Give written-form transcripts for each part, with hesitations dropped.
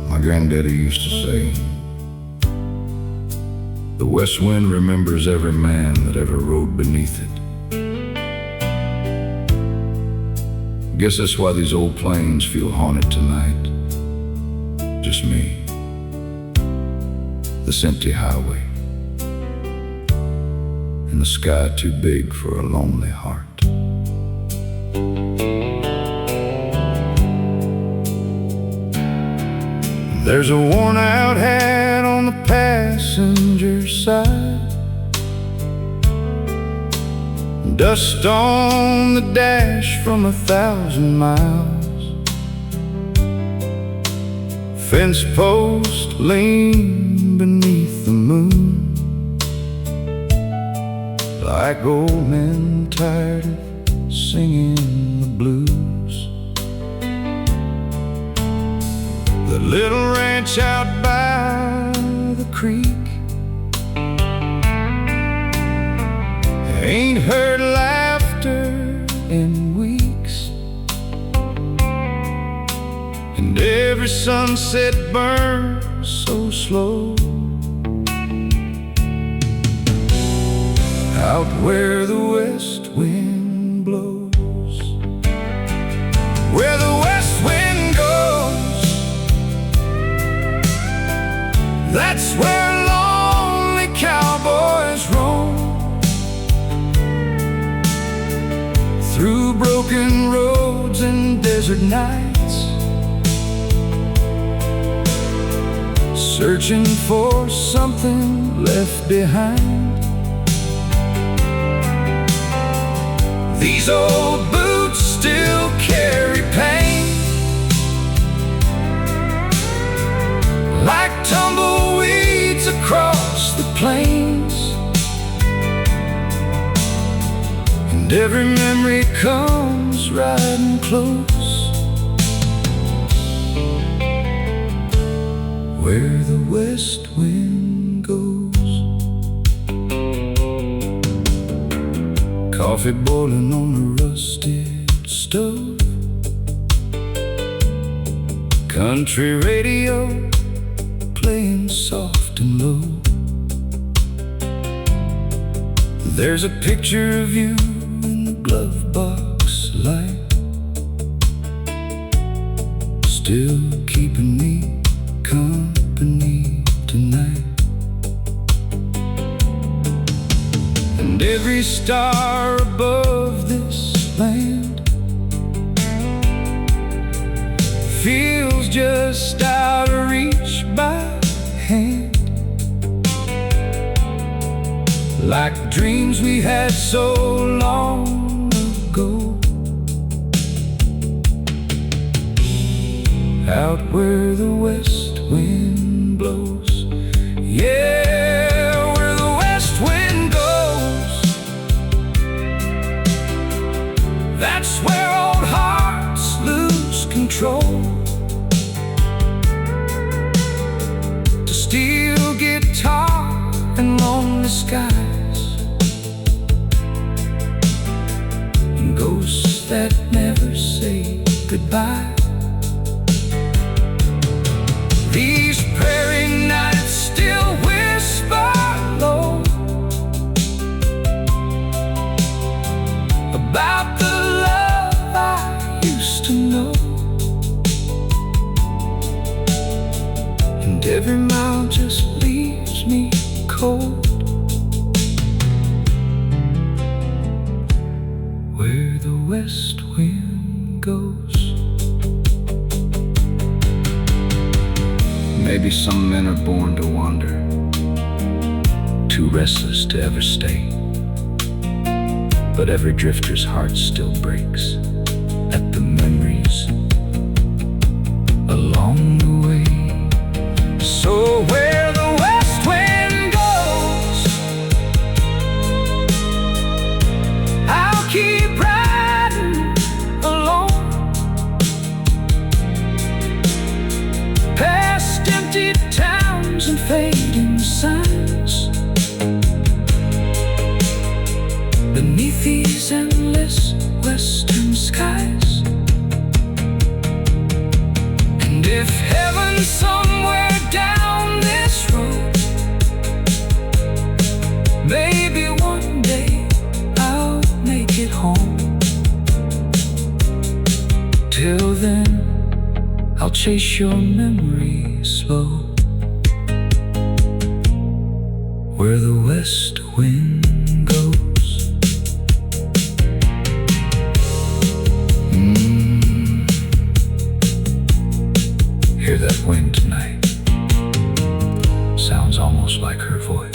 My granddaddy used to say, the west wind remembers every man that ever rode beneath it. Guess that's why these old plains feel haunted tonight. Just me, this empty highway, and the sky too big for a lonely heart. There's a worn-out hat on the passenger side, dust on the dash from 1,000 miles. Fence post lean beneath the moon, like old men tired of singing the blues. The little ranch out by the creek, ain't heard laughter in weeks, and every sunset burns so slow out where the west wind blows. Where the west wind goes, that's where lonely cowboys roam, through broken roads and desert nights, searching for something left behind. These old boots still carry pain, like tumbleweeds across the plains, and every memory comes riding close, where the west wind goes. Coffee boiling on the rusted stove, country radio playing soft and low. There's a picture of you in the glove box light, still keeping me company tonight. And every star above this land feels just out of reach by hand, like dreams we had so long ago, out where the west wind blows. Yeah, where the west wind goes, that's where old hearts lose control. To steel guitar and lonely skies, and ghosts that never say goodbye. These prairie nights still whisper low about the love I used to know, and every mile just leaves me cold, where the west wind goes. Maybe some men are born to wander, too restless to ever stay, but every drifter's heart still breaks at the memories along the way. So where the west wind goes, I'll keep riding alone, past empty towns and fading signs, beneath these endless western skies. if heaven's somewhere down this road, maybe one day I'll make it home. Till then, I'll chase your memory slow, where the west wind goes. Hear that wind tonight. Sounds almost like her voice.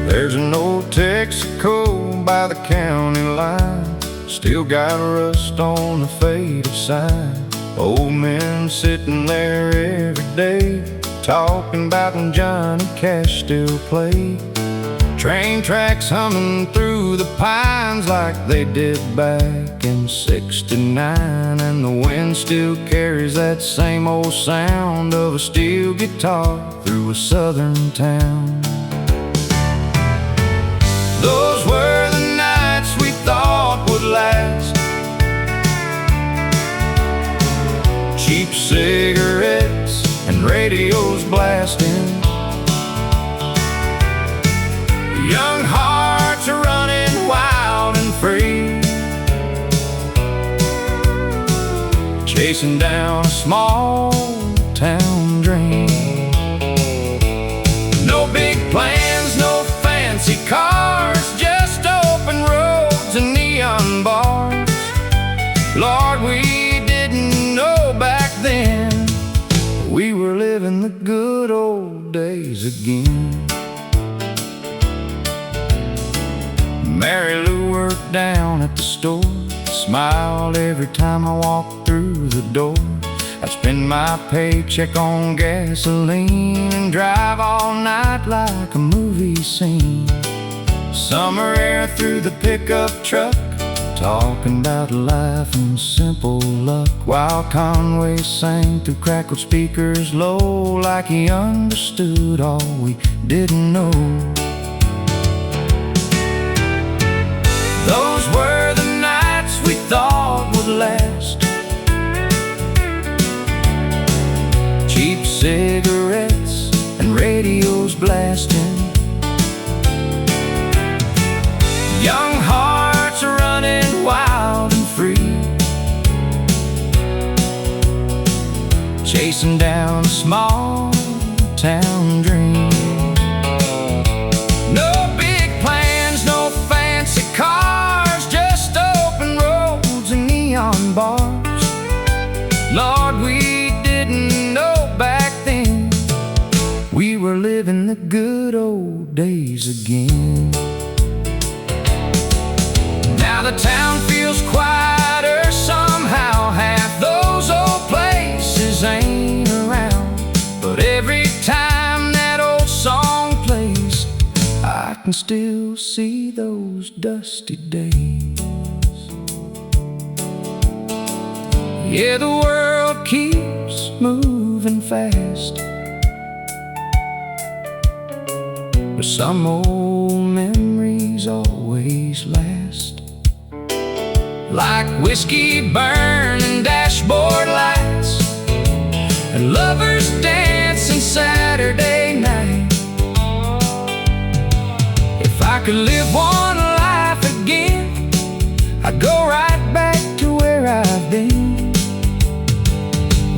There's an old Texaco by the county line, still got rust on the faded sign. Old men sitting there every day, talking about when Johnny Cash still played. Train tracks humming through the pines like they did back in '69, and the wind still carries that same old sound of a steel guitar through a southern town. Those were the nights we thought would last. Cheap cigarettes and radios blasting. Young hearts are running wild and free, chasing down a small town dream. No big plans, no fancy cars, just open roads and neon bars. Lord, we didn't know back then we were living the good old days again. Mary Lou worked down at the store, smiled every time I walked through the door. I'd spend my paycheck on gasoline and drive all night like a movie scene. Summer air through the pickup truck, talking about life and simple luck, while Conway sang through crackled speakers low, like he understood all we didn't know. Those were the nights we thought would last. Cheap cigarettes and radios blasting. Young hearts are running wild and free, chasing down a small town dream. No big plans, no fancy cars, just open roads and neon bars. Lord, we didn't know back then we were living the good old days again. Now the town feels quieter somehow, half those old places ain't around. But every time that old song plays, I can still see those dusty days. Yeah, the world keeps moving fast, but some old memories always last. Like whiskey burning dashboard lights and lovers dancing Saturday night. If I could live one life again, I'd go right back to where I've been,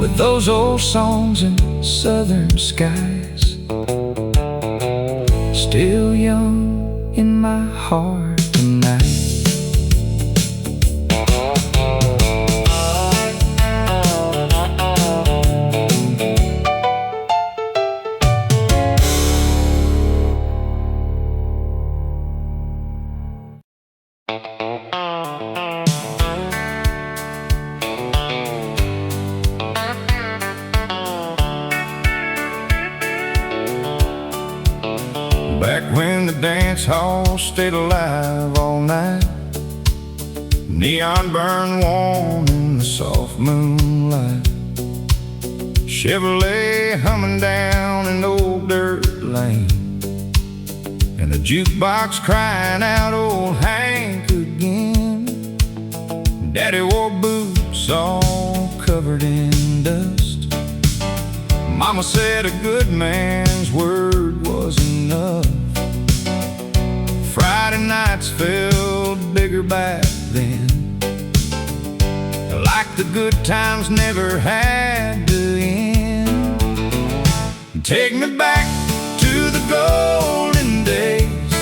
with those old songs and southern skies, still young in my heart tonight. Back when the dance hall stayed alive all night, Neon burn warm in the soft moonlight. Chevrolet humming down an old dirt lane, and the jukebox crying out old Hank again. Daddy wore boots all covered in dust. Mama said a good man's word was enough. Friday nights felt bigger back then, like the good times never had to end. Take me back to the golden days,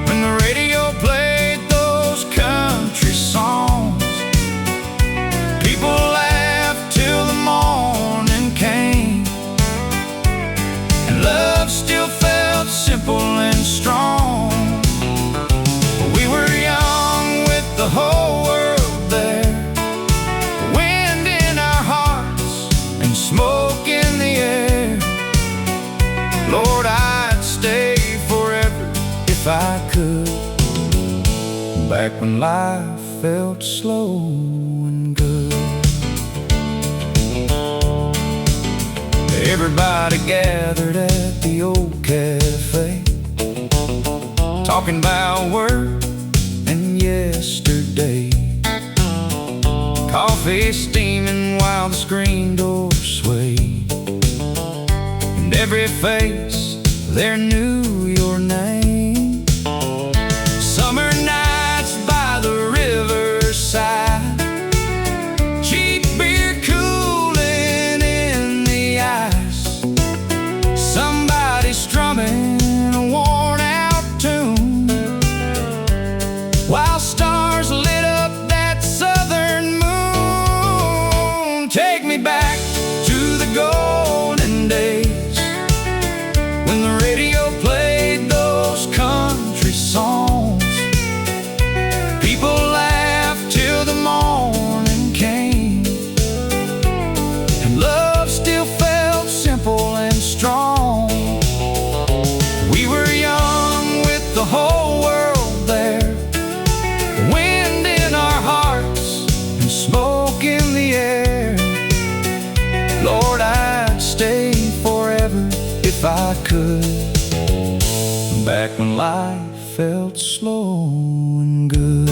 when the radio played those country songs. People laughed till the morning came, and love still felt simple and strong. We were young with the whole world there, wind in our hearts and smoke in the air. Lord, I'd stay forever if I could, back when life felt slow and good. Everybody gathered at the old cafe, talking about work and yesterday. Coffee steaming while the screen door swayed, and every face there knew your name. Summer nights by the riverside, cheap beer cooling in the ice, somebody strumming a worn-out tune, while stars lit up that southern moon. Take me back to the golden days, when the radio played those country songs. People laughed till the morning came, and love still felt simple and strong. We were young with the whole world there, wind in our hearts and smoke in the air. Lord, I'd stay forever if I could, back when life felt slow and good.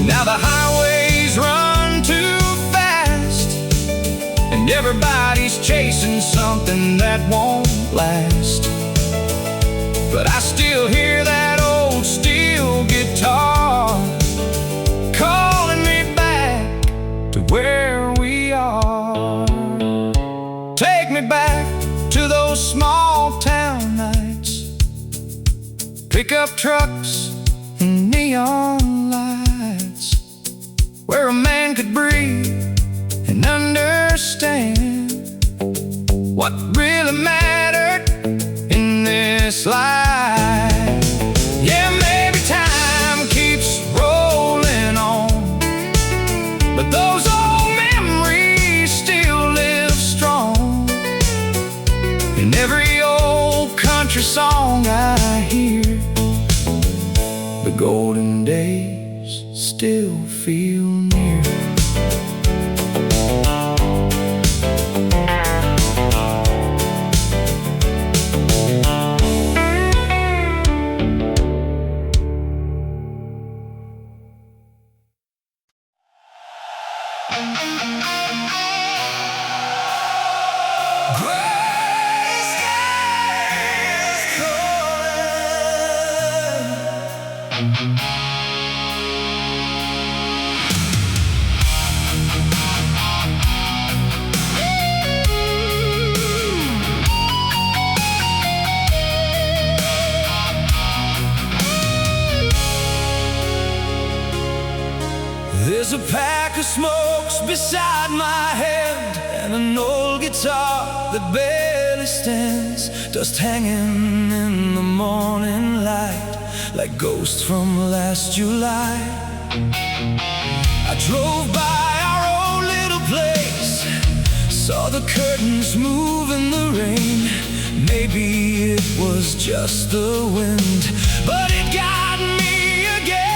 Now the highways run too fast, and everybody's chasing something that won't last. But I still hear that old steel guitar calling me back to where we are. Take me back to those small town nights, pickup trucks and neon lights, where a man could breathe and understand what really mattered in this life. Yeah, maybe time keeps rolling on, but those old memories still live strong. In every old country song I hear, the golden days still feel near. There's a pack of smokes beside my head, and an old guitar that barely stands, dust hanging in the morning light like ghosts from last July. I drove by our old little place, saw the curtains move in the rain. Maybe it was just the wind, but it got me again.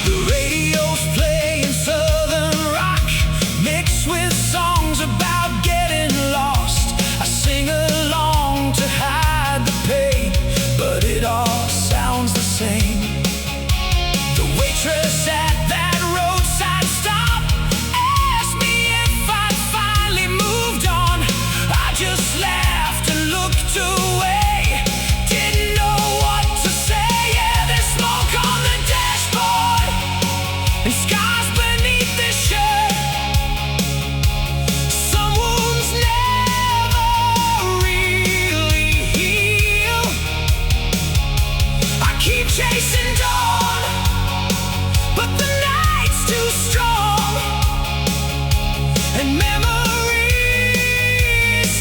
The radio's playing southern rock mixed with songs about getting lost. I sing along to hide the pain, but it all sounds the same. The waitress at that roadside stop asked me if I'd finally moved on. I just laughed and looked away, didn't know what to say. Yeah, there's smoke on the dashboard and scars beneath the shirt. Some wounds never really heal. I keep chasing dawn, but the night's too strong, and memories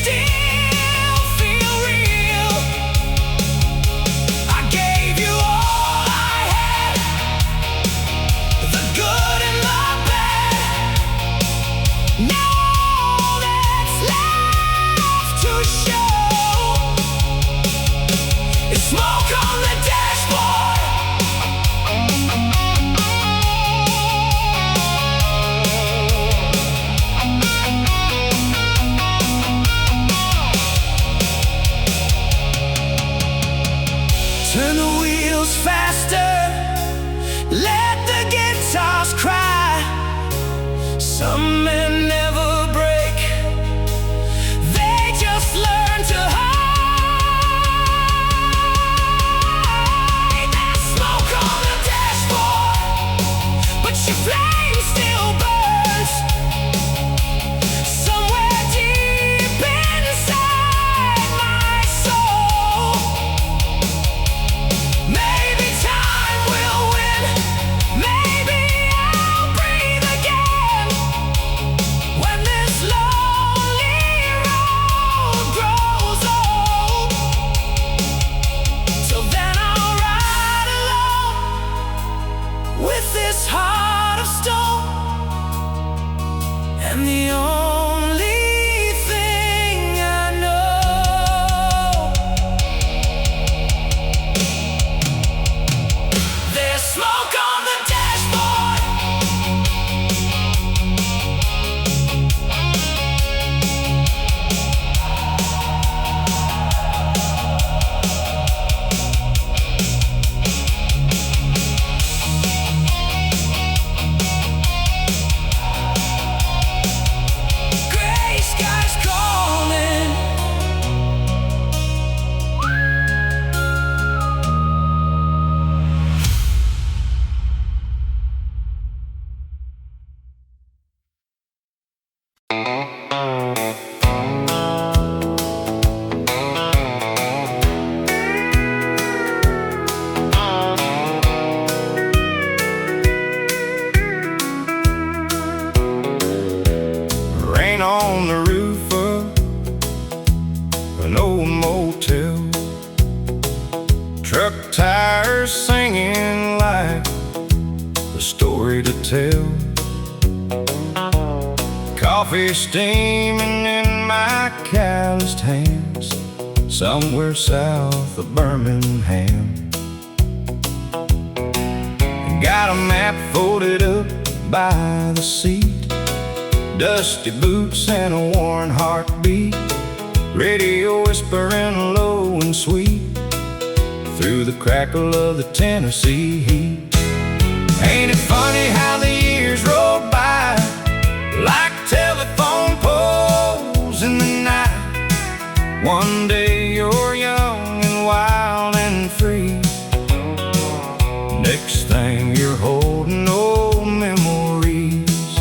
still feel real. I gave you all I had, the good and the bad. Now all that's left to show is smoke on the dashboard. Turn the wheels faster, let the guitars cry. Some men never break, they just learn to hide. There's smoke on the dashboard, but your flame still burns. Somewhere deep inside my soul, maybe time will win, maybe I'll breathe again. When this lonely road grows old, till then I'll ride alone with this heart of stone. And the only thing I know, there's smoke on the dashboard. Gray skies calling. Rain on the roof of an old motel, truck tires singing like a story to tell. Coffee steaming in my calloused hands, somewhere south of Birmingham. Got a map folded up by the seat, dusty boots and a worn heartbeat, radio whispering low and sweet through the crackle of the Tennessee heat. Ain't it funny how the years roll by like telephone poles in the night? One day you're young and wild and free, next thing you're holding old memories.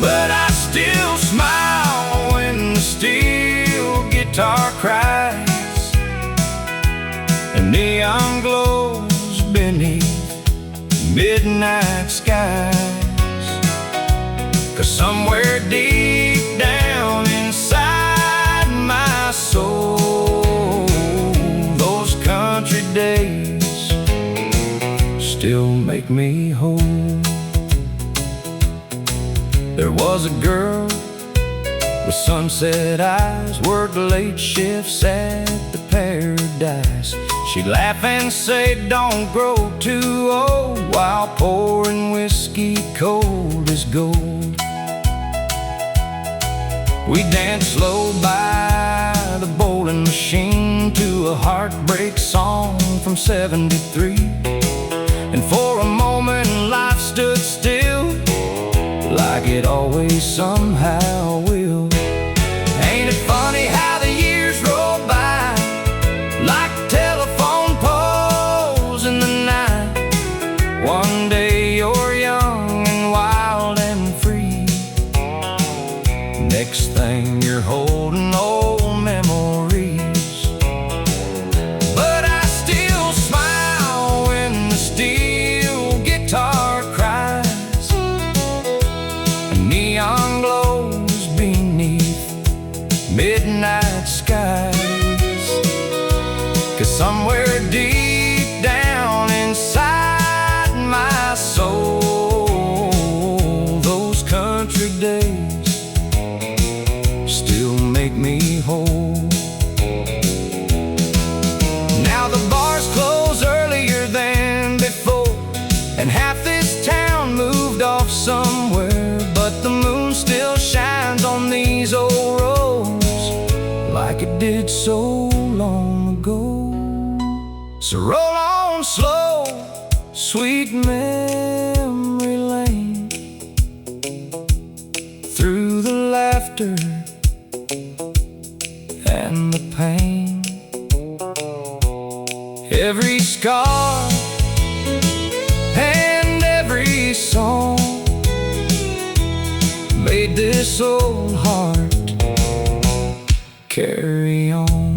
But I still smile when the steel guitar cries and neon glows beneath midnight skies. 'Cause somewhere deep down inside my soul, those country days still make me whole. There was a girl with sunset eyes, worked late shifts at the Paradise. dies. She'd laugh and say, don't grow too old, while pouring whiskey cold as gold. We danced slow by the bowling machine to a heartbreak song from '73. And for a moment life stood still, like it always somehow will. Ain't it funny how the years roll by, like telephone poles in the night? One day you're young and wild and free, next thing you're holding old memories. But I still smile when the steel guitar cries and neon glows beneath midnight skies. 'Cause somewhere deep down inside my soul, those country days still make me whole. Now the bars close earlier than before, and half this town moved off somewhere, but the moon still shines on these old roads like it did so long ago. So roll on slow, sweet memory lane, through the laughter and the pain. Every scar and every song made this old heart carry on.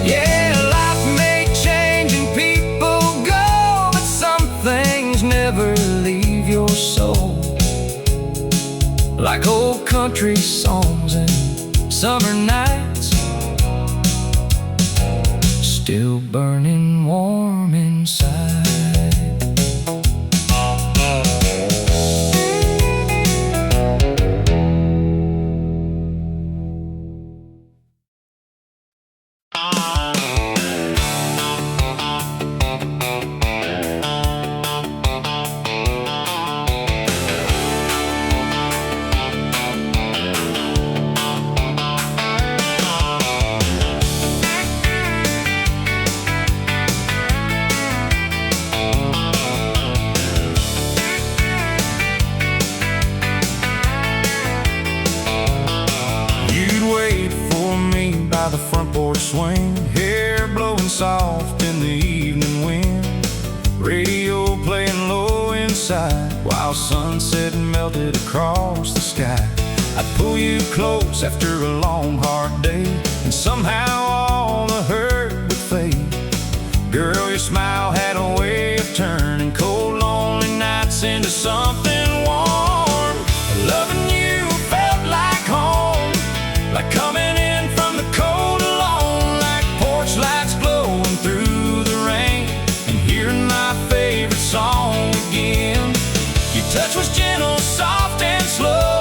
Yeah, life may change and people go, but some things never leave your soul. Like old country songs and summer nights, still burning warm inside. By the front porch swing, hair blowing soft in the evening wind, radio playing low inside while sunset melted across the sky. I'd pull you close after a long hard day, and somehow all the hurt would fade. Girl, your smile had a way of turning cold lonely nights into something warm. Loving you felt like home, like coming in from the cold alone, like porch lights glowing through the rain, and hearing my favorite song again. Your touch was gentle, soft and slow,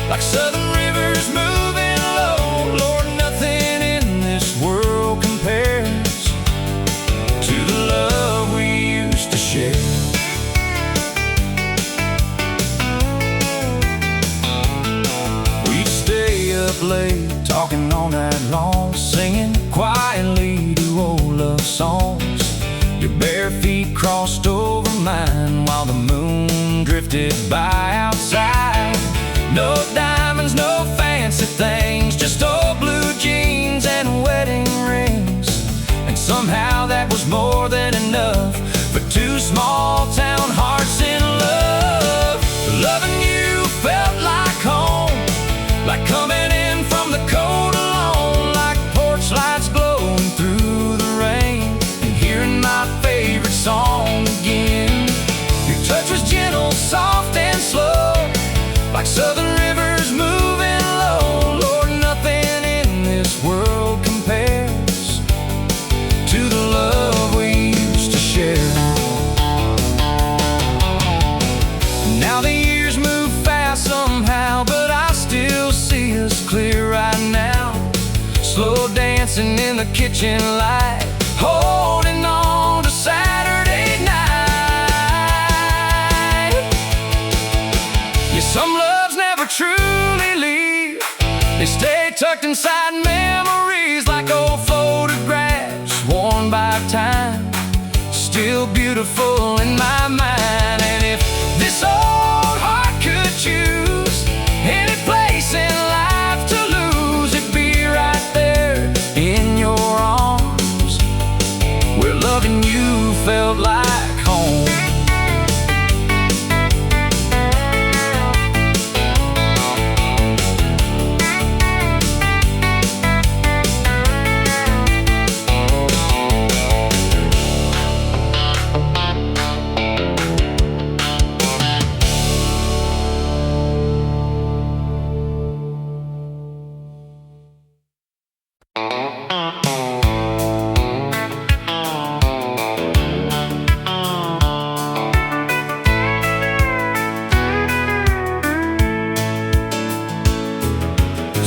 like southern rivers moving low. Lord, nothing in this world compares to the love we used to share. We'd stay up late talking all night long, singing quietly to old love songs. Your bare feet crossed over mine while the moon drifted by outside. No diamonds, no fancy things, just old blue jeans and wedding rings. And somehow that was more than enough for two small town hearts in love. Loving you felt like home, like coming in from the cold alone, like porch lights glowing through the rain, and hearing my favorite song again. Your touch was gentle, soft and slow, like southern rivers moving low. Lord, nothing in this world compares to the love we used to share. Now the years move fast somehow, but I still see us clear right now, slow dancing in the kitchen light, tucked inside memories like old photographs worn by time, still beautiful in my mind. And if this old heart could choose any place in life to lose, it'd be right there in your arms, where loving you felt like home.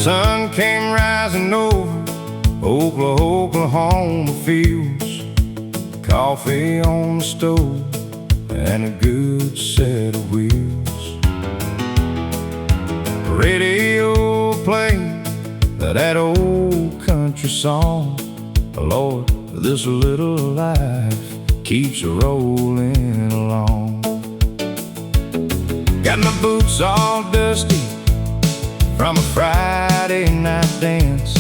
Sun came rising over Oklahoma fields, coffee on the stove, and a good set of wheels. Radio played that old country song. Lord, this little life keeps rolling along. Got my boots all dusty from a Friday night dance.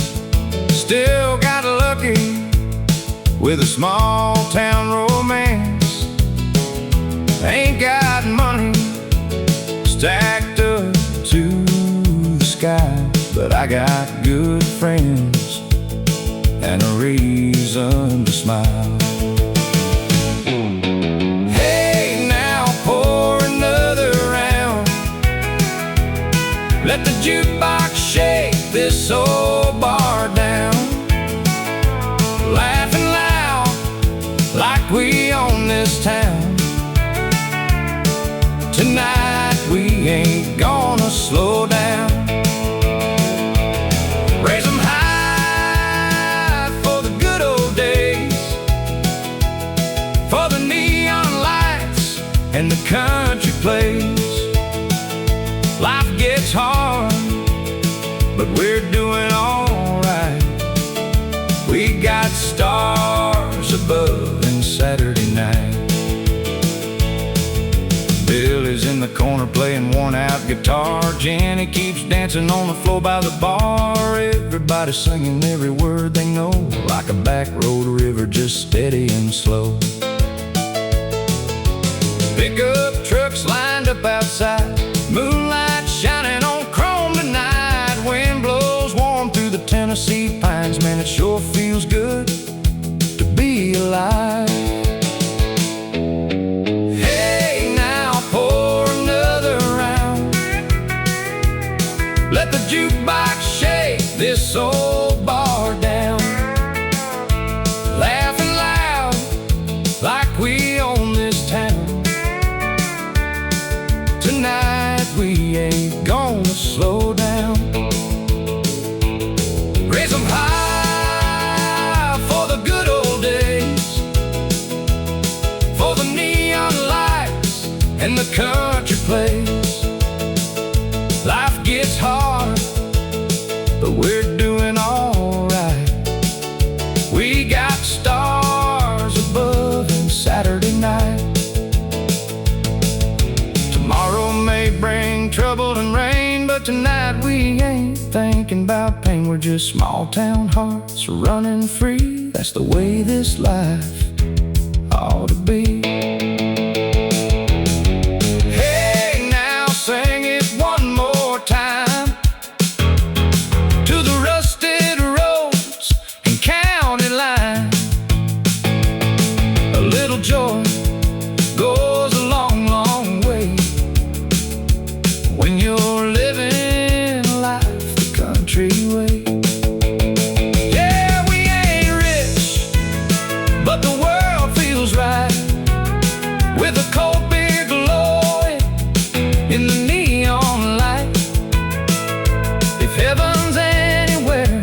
Still got lucky with a small town romance. Ain't got money stacked up to the sky, but I got good friends and a reason to smile. Hey, now pour another round. Let the jukebox shake this old bar down. Laughing loud like we own this town. Tonight we ain't gonna slow down. Raise 'em high for the good old days, for the neon lights and the country plays. Life gets hard, but we're doing alright. We got stars above and Saturday night. Billy's in the corner playing worn-out guitar. Jenny keeps dancing on the floor by the bar. Everybody's singing every word they know, like a back road river, just steady and slow. Pickup trucks lined up outside, moonlight shining on chrome tonight. Wind blows warm through the Tennessee pines. Man, it sure feels good to be alive. Hey, now pour another round. Let the jukebox shake this old bar down. Laughing loud like we own this town. Tonight we ain't gonna slow down. Raise 'em high for the good old days, for the neon lights and the country plays. Life gets hard, but we're doing alright. We got stars above and Saturday night. Tomorrow may bring trouble and rain, but tonight we ain't thinking about pain. We're just small town hearts running free. That's the way this life ought to be. Hey, now sing it one more time to the rusted roads and county line. A little joy goes a long, long way when you're living life the country way. Yeah, we ain't rich, but the world feels right with a cold beer glowing in the neon light. If heaven's anywhere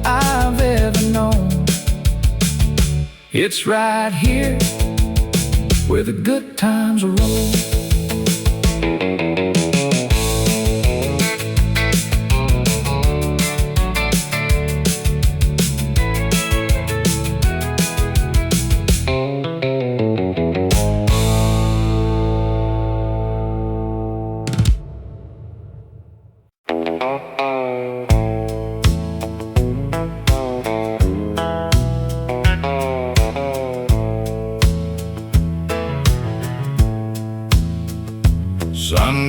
I've ever known, it's right here where the good times roll.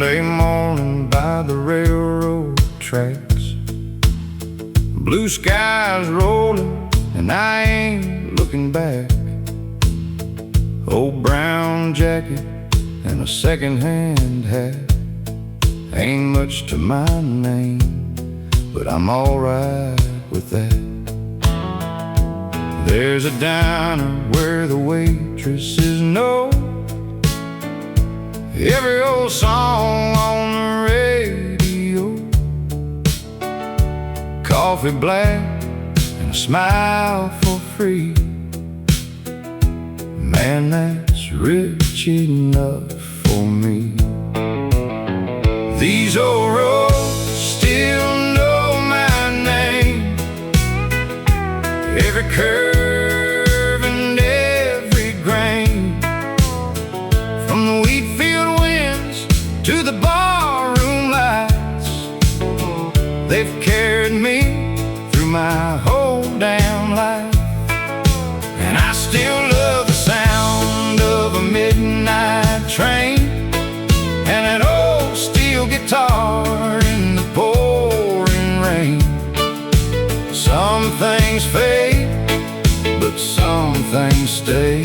Sunday morning by the railroad tracks, blue skies rolling and I ain't looking back. Old brown jacket and a second-hand hat, ain't much to my name, but I'm alright with that. There's a diner where the waitresses know every old song on the radio. Coffee black and a smile for free. Man, that's rich enough for me. These old roads still know my name. Every curve and every grain, from the wheat field winds to the barroom lights, they've carried me through my whole damn life. And I still love the sound of a midnight train and an old steel guitar in the pouring rain. Some things fade, but some things stay,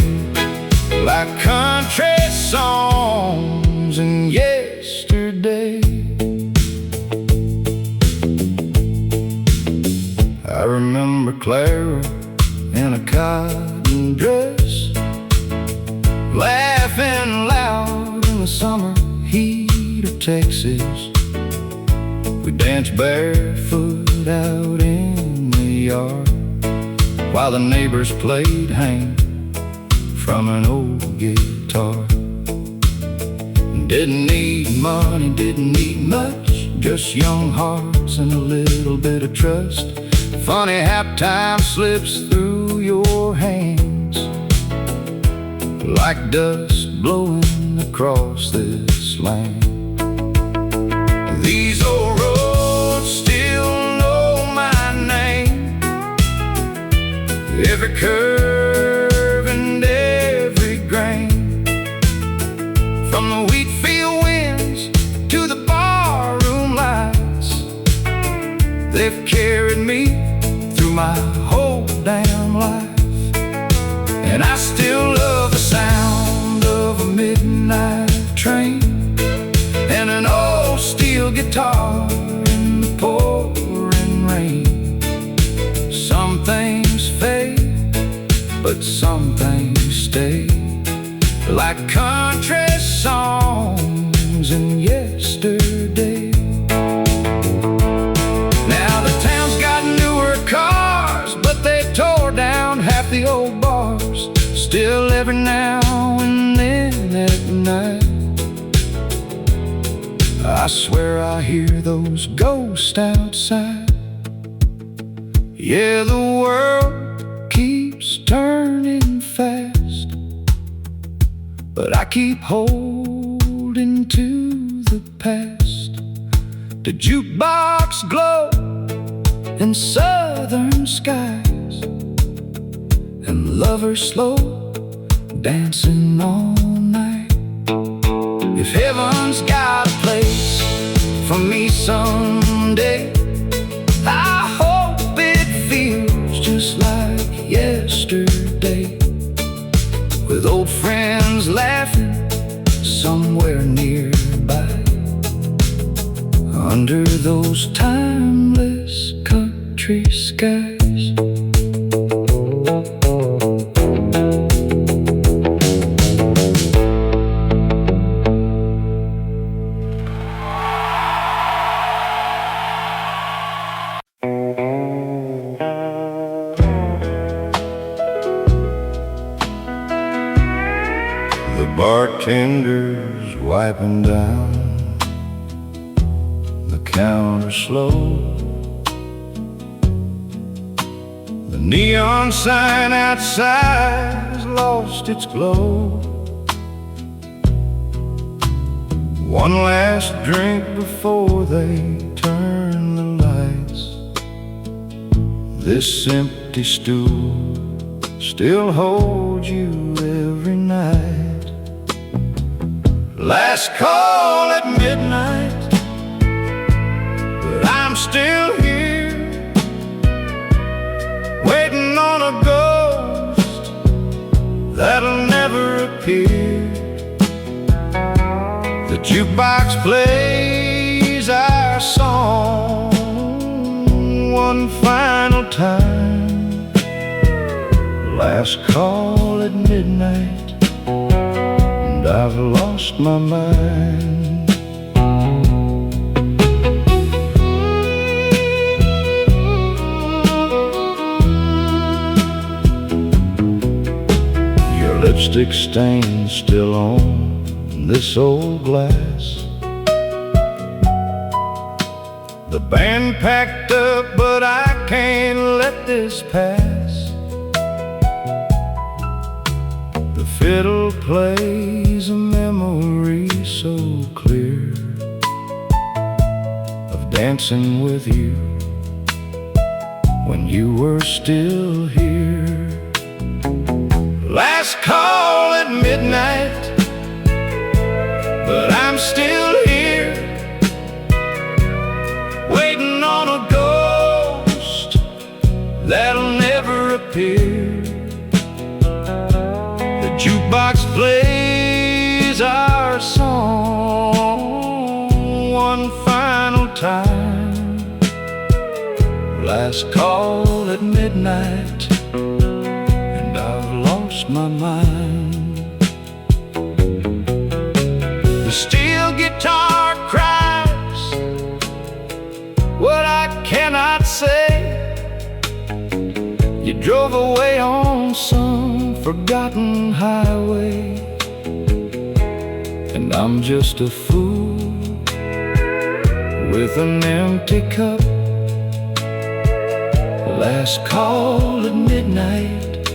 like country songs in yesterday. I remember Clara in a cotton dress, laughing loud in the summer heat of Texas. We danced barefoot out in the yard while the neighbors played hang from an old guitar. Didn't need money, didn't need much, just young hearts and a little bit of trust. Funny how time slips through your hands like dust blowing across this land. These old roads still know my name. Every curve and every grain, from the wheat field winds to the barroom lights, they've carried me through my whole damn life. And I still love the sound of a midnight train and an old steel guitar in the pouring rain. Some things fade, but some things stay, like country songs in yesterday. Now the town's got newer cars, but they tore down half the old bars. Still every now and then at night, I swear I hear those ghosts outside. Yeah, the world keeps turning fast, but I keep holding to the past. The jukebox glow in southern skies, and lovers slow dancing all night. If heaven's got a place for me someday, I hope it feels just like yesterday, with old friends laughing somewhere nearby, under those timeless country skies. Bartender's wiping down the counter slow. The neon sign outside has lost its glow. One last drink before they turn the lights. This empty stool still holds you every night, Last call at midnight, but I'm still here, waiting on a ghost that'll never appear. The jukebox plays our song one final time. Last call at midnight, and I've lost my mind. Your lipstick stain still on this old glass. The band packed up, but I can't let this pass. The fiddle plays a memory so clear of dancing with you when you were still here. Last call at midnight, but I'm still here, waiting on a ghost that'll never appear. The jukebox plays our song one final time. Last call at midnight, and I've lost my mind. The steel guitar cries what I cannot say. You drove away on some forgotten highway, and I'm just a fool with an empty cup. Last call at midnight,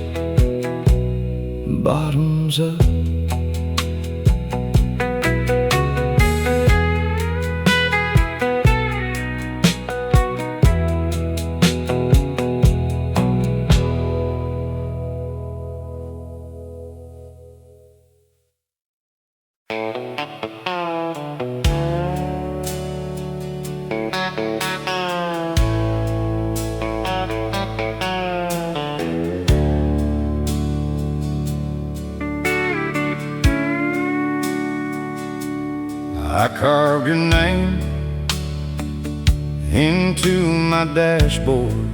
bottoms up. I carved your name into my dashboard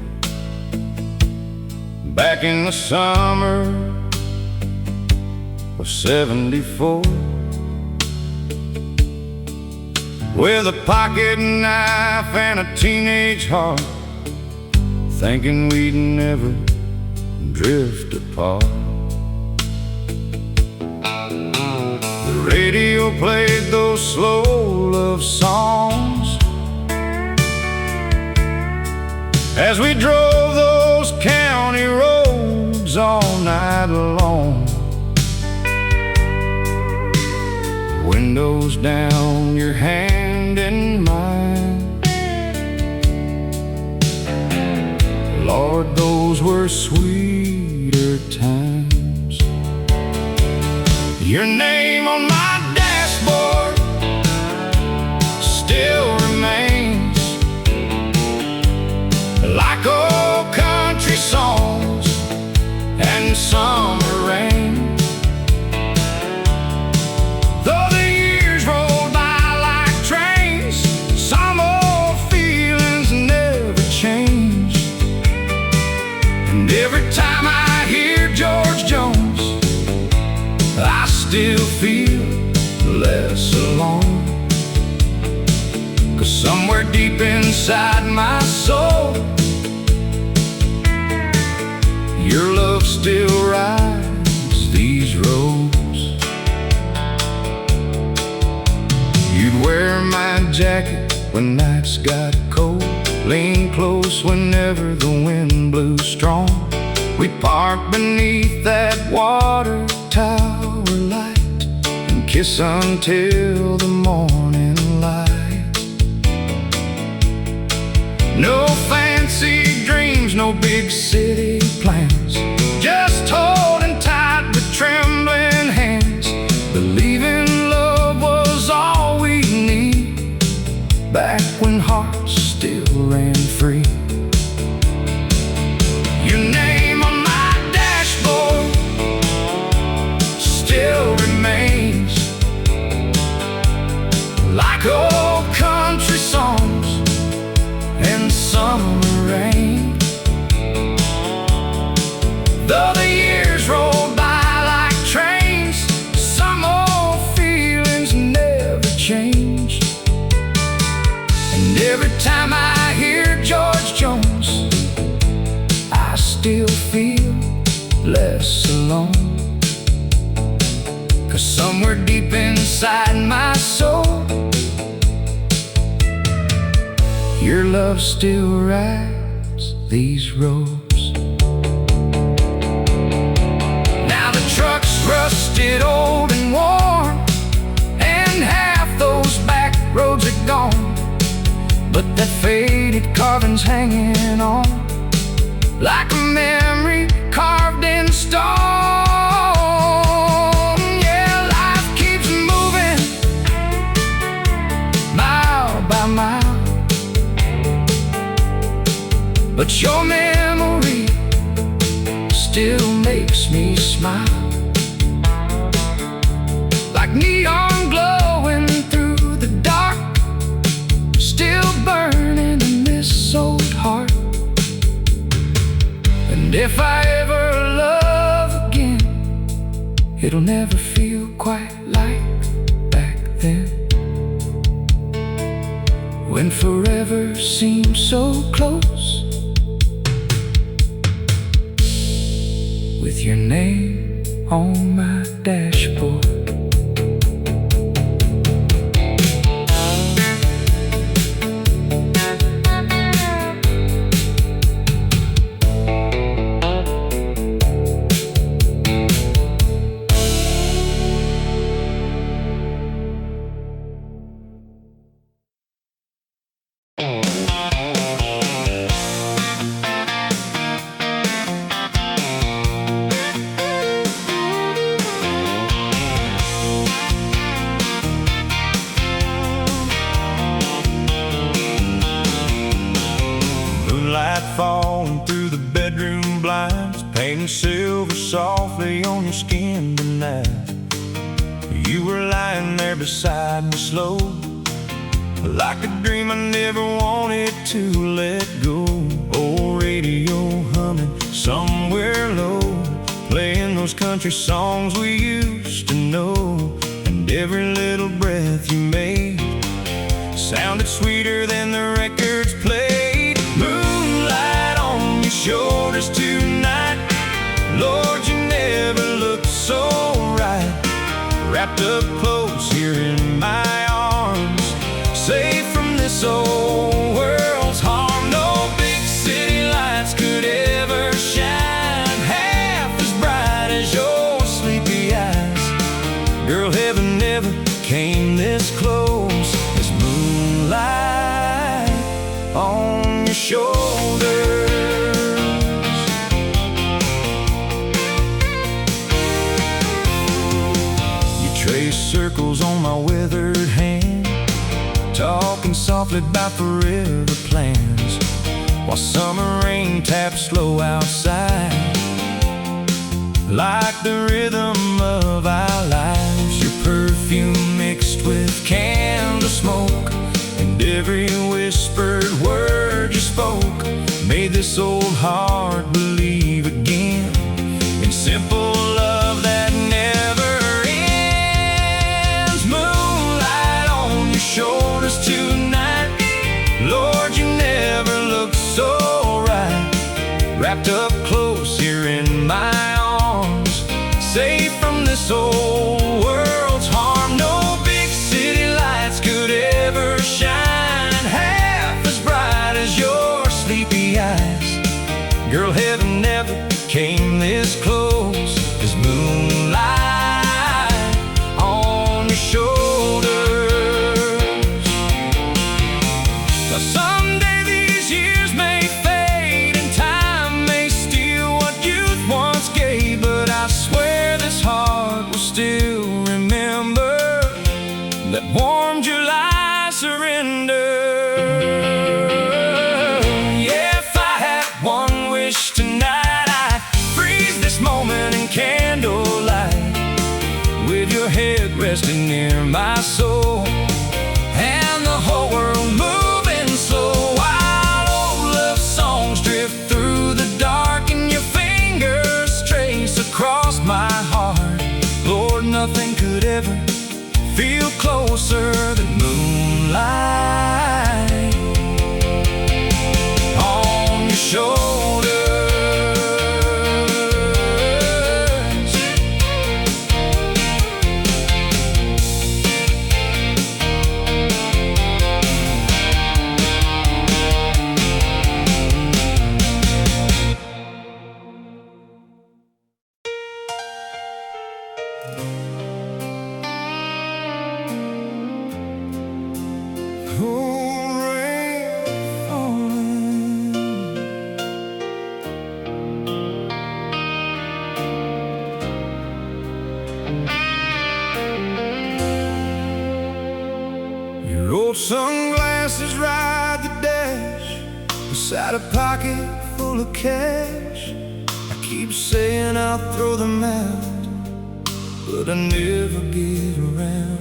back in the summer of '74, with a pocket knife and a teenage heart, thinking we'd never drift apart. The radio played those slow love songs as we drove those county roads all night long. Windows down, your hand in mine. Lord, those were sweeter times. Your name on my dashboard still remains like old country songs and summer rain. Though the years roll by like trains, some old feelings never change. And every time I hear George Jones, I still feel less alone. 'Cause somewhere deep inside my soul, your love still rides these roads. You'd wear my jacket when nights got cold, lean close whenever the wind blew strong. We'd park beneath that water tower light and kiss until the morning light. No fancy dreams, no big city plans, just holding tight with trembling hands, believing love was somewhere deep inside my soul, your love still rides these roads. Now the truck's rusted, old and worn, and half those back roads are gone, but that faded carving's hanging on like a memory carved in stone. Yeah, life keeps moving mile by mile, but your memory still makes me smile. Like neon glowing through the dark, still burning in this old heart. And if I ever love again, it'll never feel quite like back then, when forever seemed so close, with your name on my dashboard. Falling through the bedroom blinds, painting silver softly on your skin tonight. You were lying there beside me slow, like a dream I never wanted to let go. Old radio humming somewhere low, playing those country songs we used to know. And every little breath you made sounded sweeter than the records played. Shoulders tonight, Lord, you never looked so right. Wrapped up close here in my arms, safe from this old world's harm. No big city lights could ever shine half as bright as your sleepy eyes. Girl, heaven never came this close as moonlight on your shoulder. Circles on my withered hand, talking softly about forever plans, while summer rain taps slow outside, like the rhythm of our lives. Your perfume mixed with candle smoke, and every whispered word you spoke made this old heart believe again in simple love that never shoulders tonight. Lord, you never looked so right. Wrapped up close here in my arms, safe from this old world's harm. No big city lights could ever shine half as bright as your sleepy eyes. Girl, heaven never came this close as moonlight on your shoulders. Someday these years may fade and time may steal what youth once gave, but I swear this heart will still remember that warm July surrender. Yeah, if I had one wish tonight, I'd freeze this moment in candlelight, with your head resting near my soul and the whole world moving slow, while old love songs drift through the dark and your fingers trace across my heart. Lord, nothing could ever feel closer than moonlight on your shoulders. Your old sunglasses ride the dash beside a pocket full of cash. I keep saying I'll throw them out, but I never get around.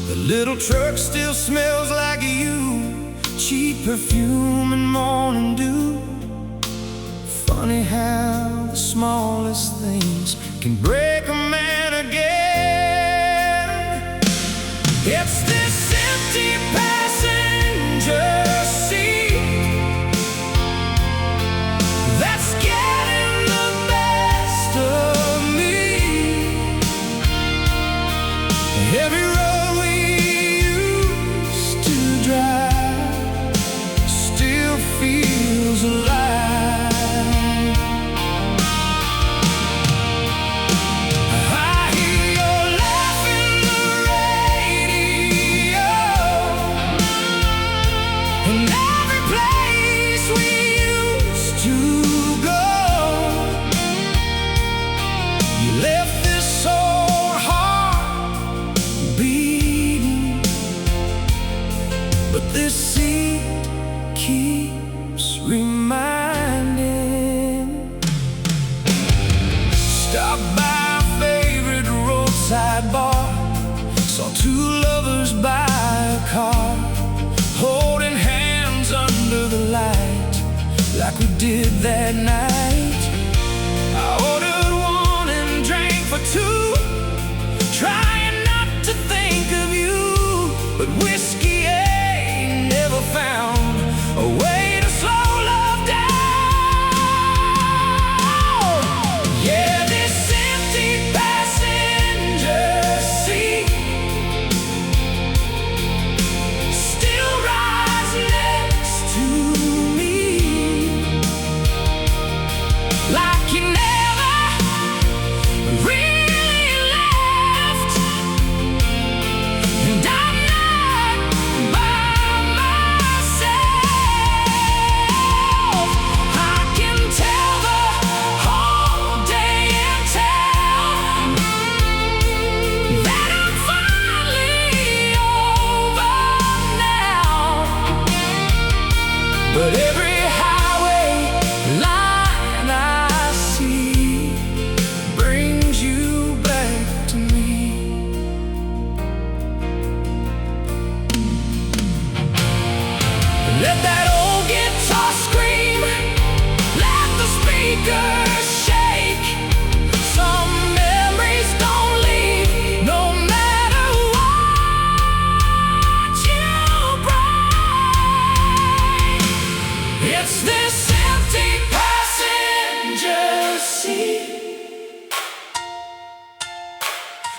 The little truck still smells like you, cheap perfume and morning dew. Funny how the smallest things can break a man again. It's this empty passenger seat that's getting the best of me. Every road we used to drive still feels alive. I hear your laugh in the radio, and every place we used to go. You left this sore heart beating, but this seat keeps reminding. Stopped by a favorite roadside bar, saw two lovers by a car, holding hands under the light like we did that night. I ordered one and drank for two, trying not to think of you, but whiskey ain't never found a way to slow love down. Yeah, this empty passenger seat still rides next to me, like you never really left. And I'm not by myself. I can tell the whole day in town that I'm finally over now. But every highway line I see brings you back to me. Let that old guitar scream, let the speakers shake. Some memories don't leave, no matter what you break. It's this empty passenger seat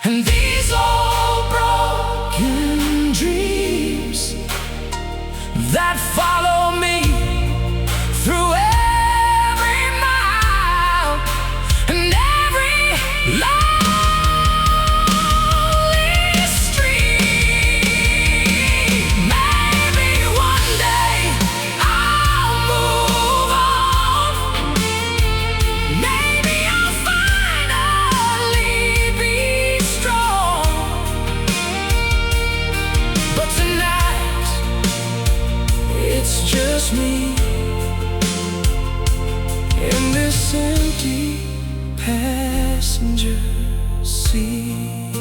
and these old broken dreams that follow me through every mile and every lonely street. Maybe one day I'll move on. Maybe I'll finally be strong. But tonight it's just me in this empty passenger seat.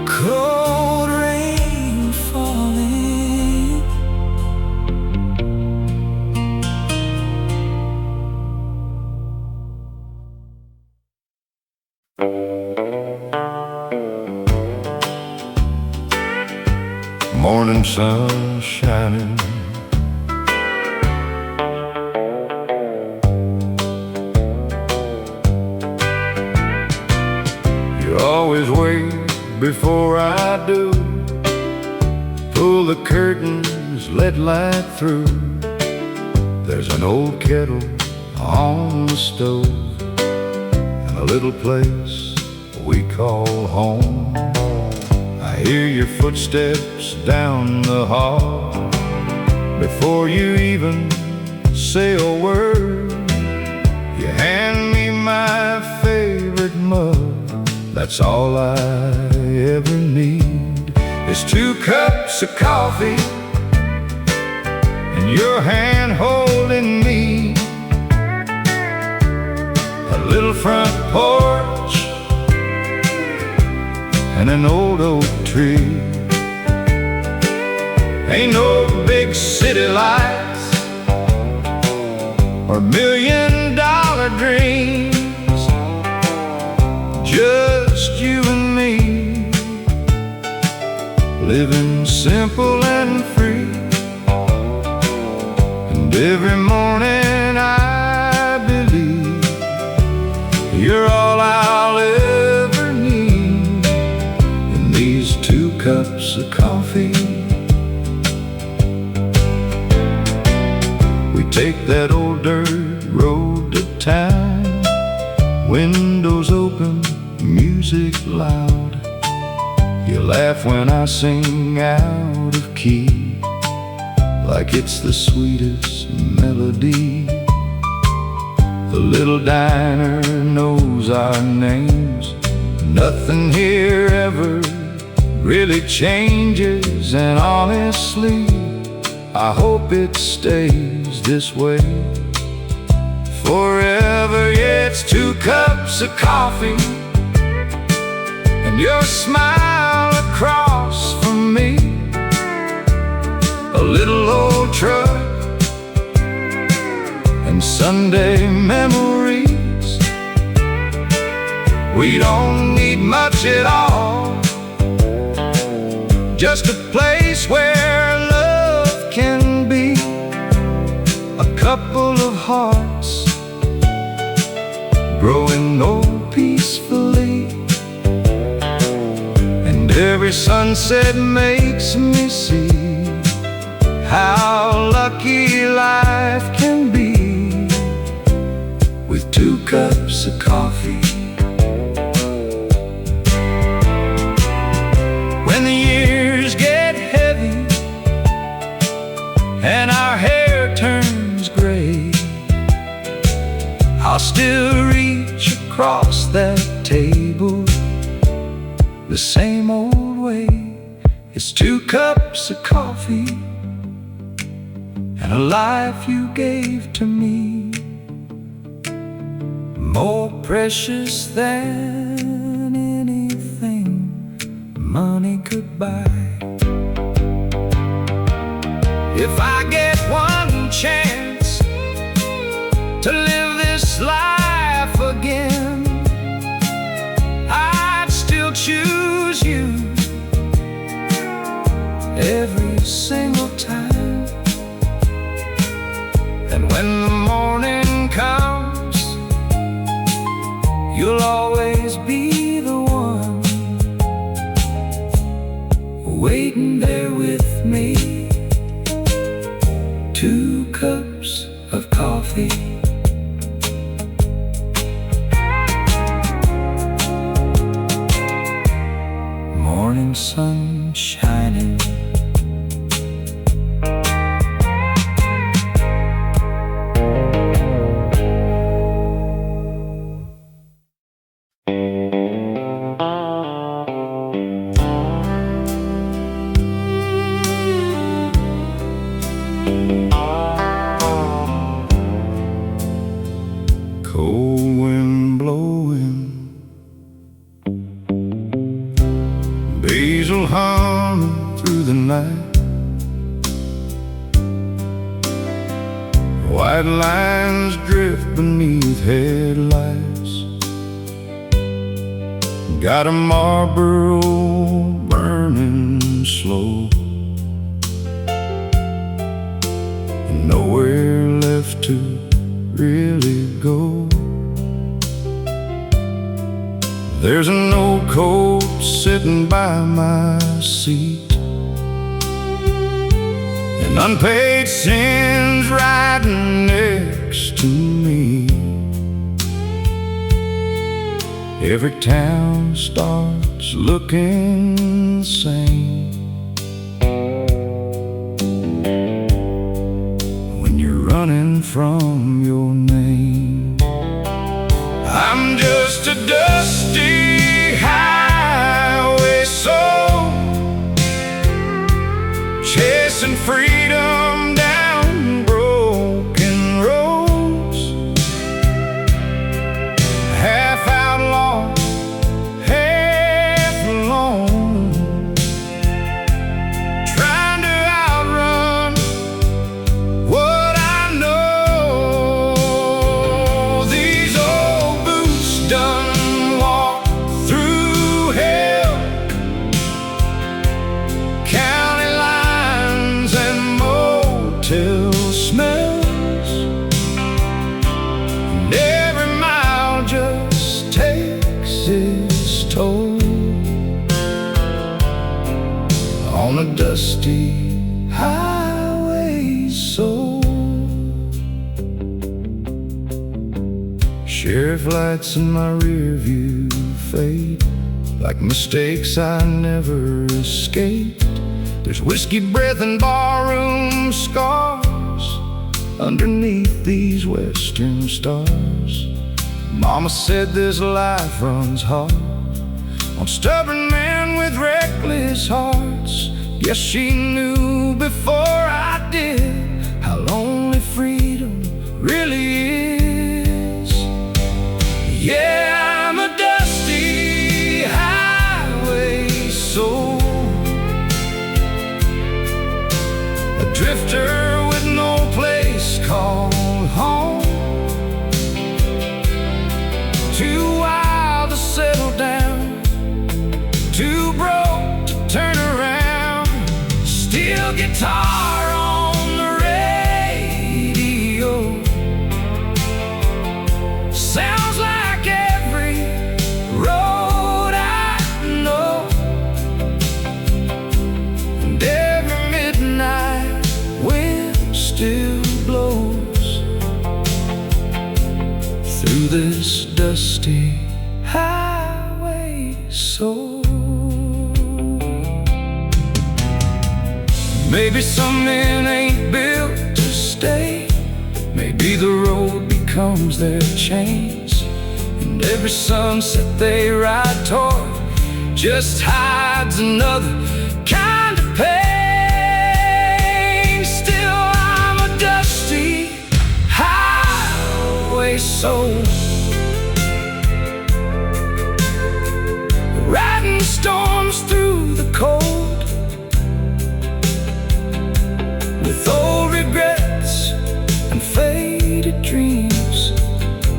Cold rain falling, Morning sun shining, you always wait before I do. Pull the curtains, let light through. There's an old kettle on the stove in a little place we call home. I hear your footsteps down the hall. Before you even say a word, you hand me my favorite mug. That's all I ever need is 2 cups of coffee and your hand holding me. A little front porch and an old oak tree. Ain't no big city lights or $1,000,000 dreams, just you and me, living simple and free. And every morning I believe you're all I'll ever need in these 2 cups of coffee. We take that old dirt road to town, windows open, music loud. You laugh when I sing out of key, like it's the sweetest melody. The little diner knows our names. Nothing here ever really changes, and honestly, I hope it stays this way forever. Yeah, it's 2 cups of coffee and your smile across from me. A little old truck and Sunday memories. We don't need much at all, just a place where love can be. A couple of hearts growing old peacefully, and every sunset makes me see how lucky life can be with 2 cups of coffee. When the years get heavy and our hair turns gray, I'll still reach across that table the same old way. It's 2 cups of coffee and a life you gave to me, more precious than anything money could buy. If I get one chance to live this life again, I'd still choose you every single time. And when the morning comes, you'll always be the one waiting there with me. 2 cups of coffee. Morning sun shining, cold wind blowing, basil humming through the night, white lines drift beneath headlights. Got a Marlboro burning slow, and nowhere left to really go. There's an old coat sitting by my seat, and unpaid sins riding next to me. Every town starts looking the same when you're running from your name. I'm just a dusty highway soul, chasing freedom down broken roads, half outlaw, half alone, trying to outrun what I know. These old boots done walked through hell, county lines and motel smells, and every mile just takes its toll on a dusty highway soul. Sheriff lights in my rear view fade like mistakes I never escaped. There's whiskey breath and barroom scars underneath these western stars. Mama said this life runs hard on stubborn men with reckless hearts. Guess she knew before I did how lonely freedom really is. Yeah, I'm a dusty highway soul, a drifter with no place called home, too wild to settle down, too broke to turn around. Steel guitar on the radio sounds like every road I know, and every midnight wind still blows through this dusty highway soul. Maybe some men ain't built to stay, maybe the road becomes their chains, and every sunset they ride toward just hides another kind of pain. Still, I'm a dusty highway soul, riding storms through the cold, with old regrets and faded dreams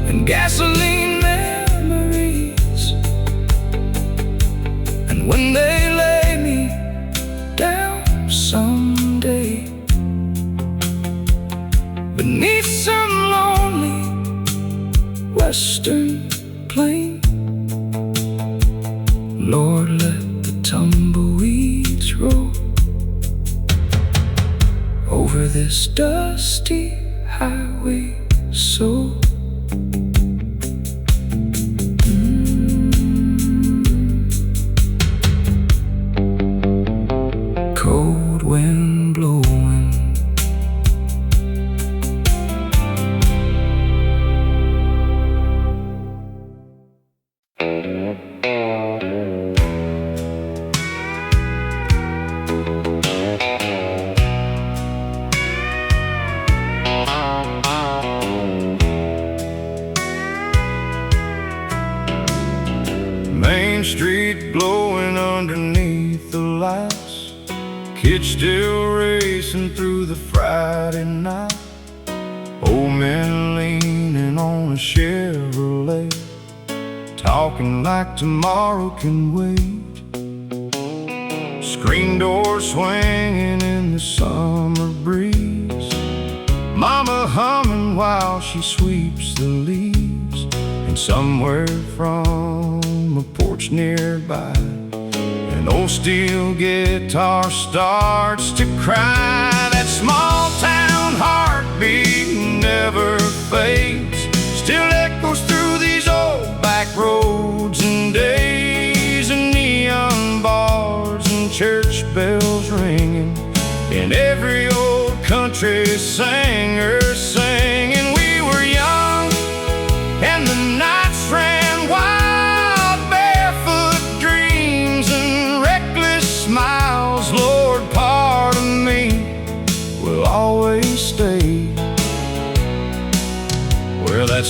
and gasoline memories. And when they lay me down someday beneath some lonely western plain, Lord, let the tumbleweeds roll over this dusty highway soul. Cold wind blowing, Main Street glowing underneath the lights, kids still racing through the Friday night, old men leaning on a Chevrolet, talking like tomorrow can wait. Screen doors swinging in the summer breeze, mama humming while she sweeps the leaves, and somewhere from a porch nearby, an old steel guitar starts to cry. That small town heartbeat never fades, still echoes through these old back roads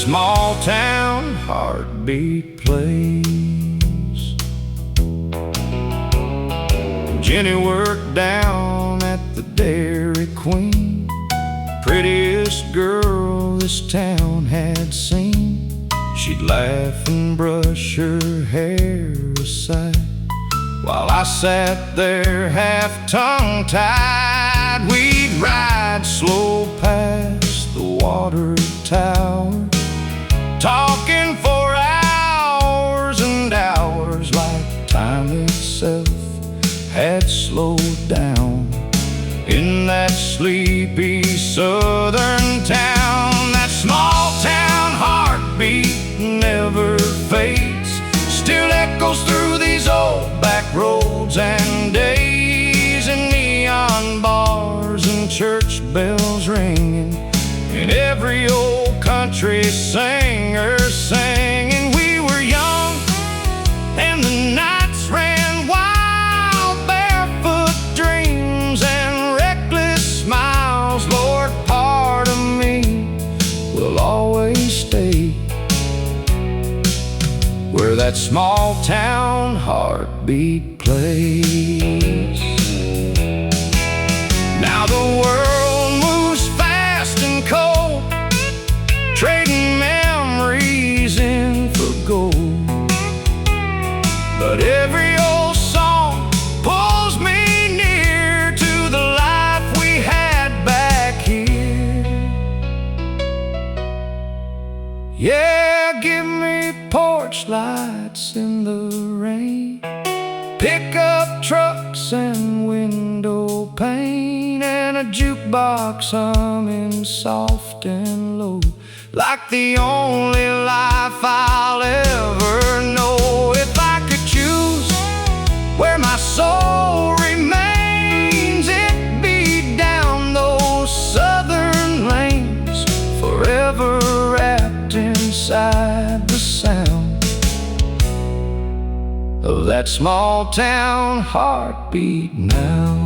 small town heartbeat plays. Jenny worked down at the Dairy Queen, prettiest girl this town had seen. She'd laugh and brush her hair aside while I sat there half tongue-tied. We'd ride slow past the water tower, talking for hours and hours, like time itself had slowed down in that sleepy southern town. That small town heartbeat never fades, still echoes through these old back roads and days, and neon bars and church bells ringing, and every old country singer singing. We were young and the nights ran wild, barefoot dreams and reckless smiles. Lord, part of me will always stay where that small town heartbeat plays. Now the world moves fast and cold, trading memories in for gold, but every old song pulls me near to the life we had back here. Yeah, give me porch lights in the rain, pickup trucks and window pane, and a jukebox humming soft and low, like the only life I'll ever know. If I could choose where my soul remains, it'd be down those southern lanes, forever wrapped inside the sound of that small town heartbeat now.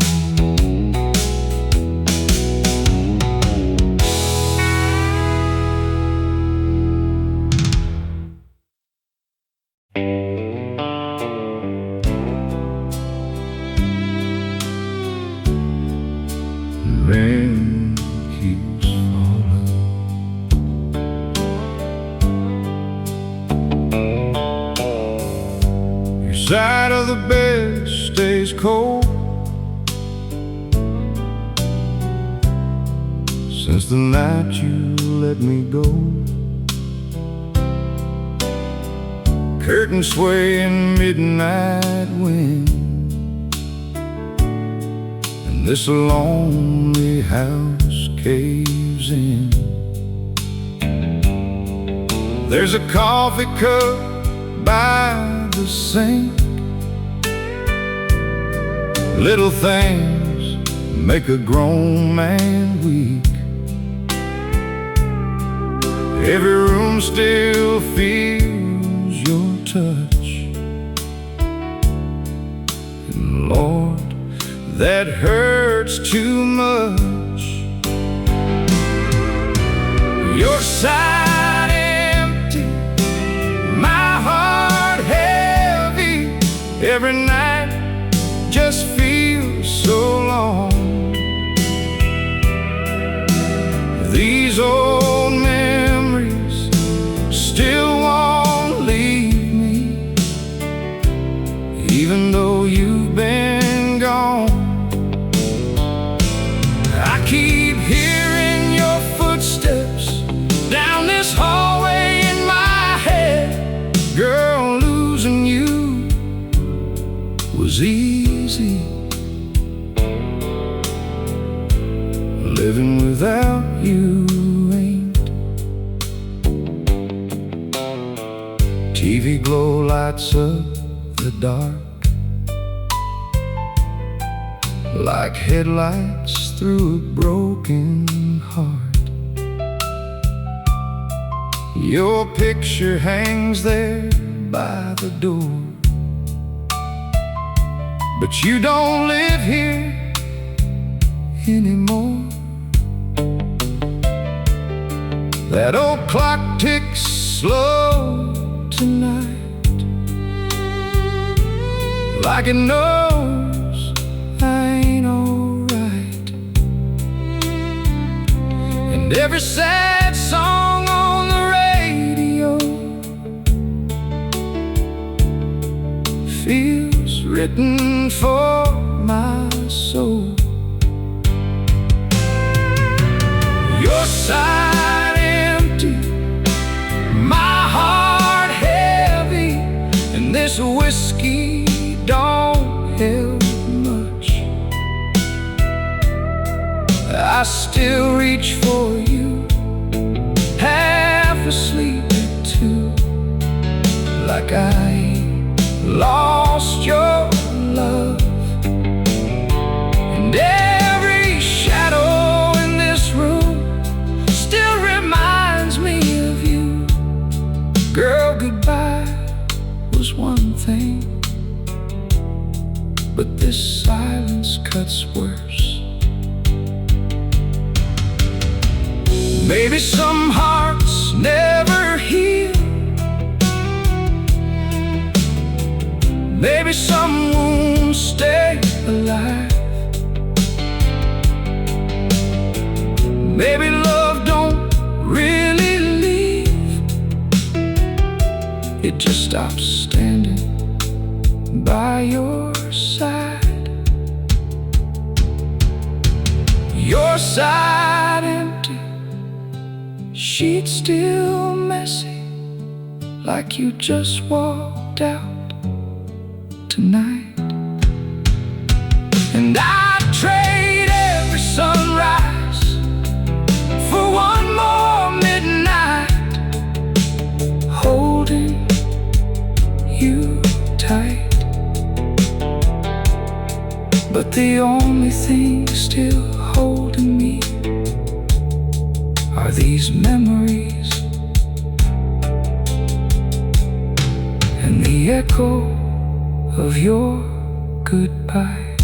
Rain keeps falling, your side of the bed stays cold since the night you let me go. Curtains sway in midnight wind, and this lonely house caves in. There's a coffee cup by the sink, little things make a grown man weak. Every room still feels your touch, and Lord, that hurts too much. Your side empty, my heart heavy. Every night just feels so long. These old memories still won't leave me, even though you've been gone. I keep hearing your footsteps down this hallway in my head. Girl, losing you was easy, living without you ain't. TV glow lights up the dark like headlights through a broken heart. Your picture hangs there by the door, but you don't live here anymore. That old clock ticks slow tonight, like it knows I ain't alright. And every sad song on the radio feels written for my soul. Your side empty, my heart heavy, and this whiskey don't help much. I still reach for you, half asleep at 2, like I lost your love. And every shadow in this room still reminds me of you. Girl, goodbye was one thing, but this silence cuts worse. Maybe some hearts never heal, maybe some wounds stay alive, maybe love don't really leave, it just stops standing by your side. Your side empty, sheets still messy, like you just walked out tonight. And I'd trade every sunrise for one more midnight, holding you tight. But the only thing still holding me are these memories and the echo of your goodbye.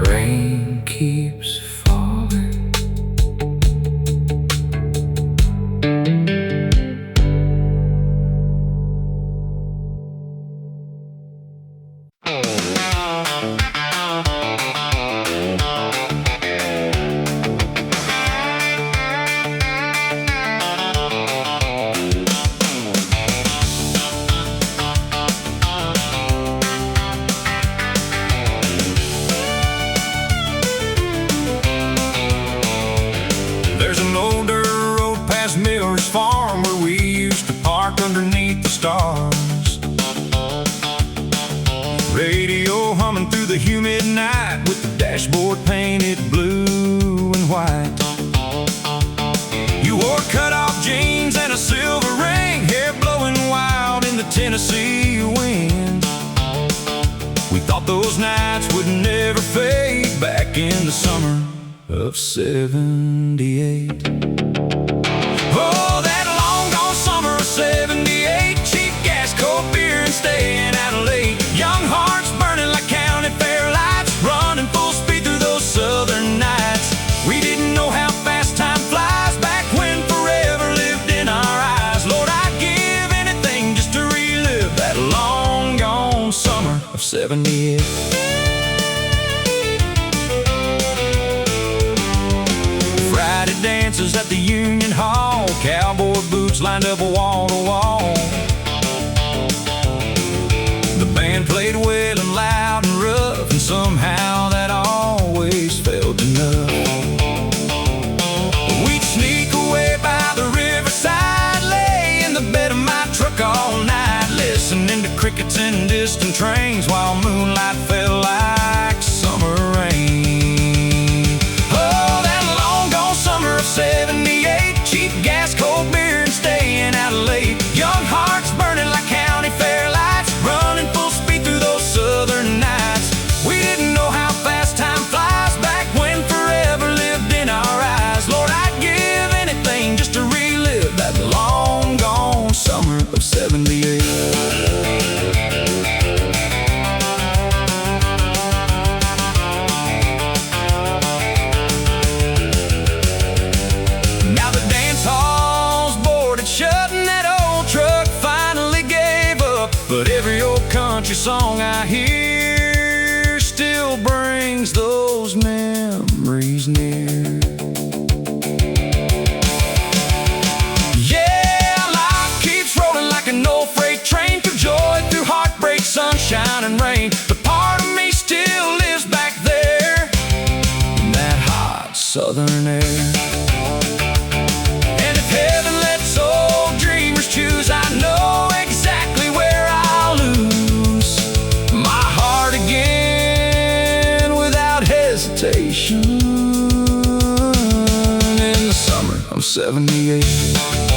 Rain keeps falling, farm where we used to park underneath the stars. Radio humming through the humid night, with the dashboard painted blue and white. You wore cut-off jeans and a silver ring, hair blowing wild in the Tennessee wind. We thought those nights would never fade, back in the summer of '78. Oh, that long gone summer of '78, cheap gas, cold beer, and staying out late. Young hearts burning like county fair lights, running full speed through those southern nights. We didn't know how fast time flies, back when forever lived in our eyes. Lord, I'd give anything just to relive that long gone summer of '78. Dances at the Union Hall, cowboy boots lined up wall to wall. The band played well and loud and rough, and somehow that always felt enough. We'd sneak away by the riverside, lay in the bed of my truck all night, listening to crickets and distant trains, while moonlight fell like summer rain. '78, cheap gas, cold beer, and staying out late. Young hearts burning like county fair lights, running full speed through those southern nights. We didn't know how fast song I hear still brings those memories near. Yeah, life keeps rolling like an old freight train, through joy, through heartbreak, sunshine and rain. But part of me still lives back there in that hot southern air. And if heaven lets old dreamers choose, I know exactly where I'll lose my heart again without hesitation. In the summer of '78.